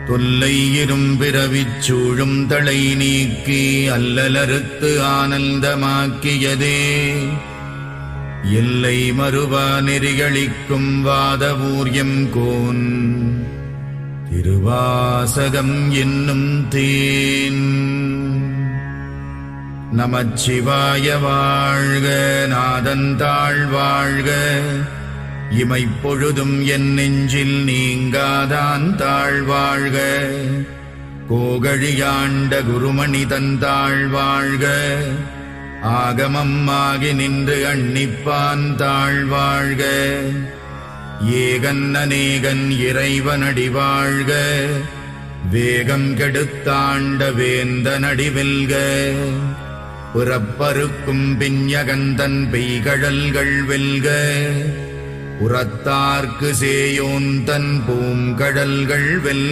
தொல்லை இரும்பிறவிச் சூழும் தளை நீக்கி அல்லலறுத்து ஆனந்தமாக்கியதே எல்லை மறுவா நெறிகளிக்கும் வாதவூர்யம் கோன் திருவாசகம் என்னும் தேன். நமச்சிவாய வாழ்க, நாதந்தாள் வாழ்க, இமைப்பொழுதும் என் நெஞ்சில் நீங்காதான் தாழ்வாழ்க. கோகழியாண்ட குருமணி தந்தாள் வாழ்க, ஆகமம் ஆகி நின்று அன்னிப்பான் தாழ்வாழ்க. ஏகன் அநேகன் இறைவனடி வாழ்க, வேகம் கெடுத்தாண்ட வேந்தனடி வெல்க. புறப்பருக்கும் பிஞகந்தன் பெய்கழல்கள் வெல்க, புறத்தார்க்கு சேயோன் தன் பூங்கடல்கள் வெல்க.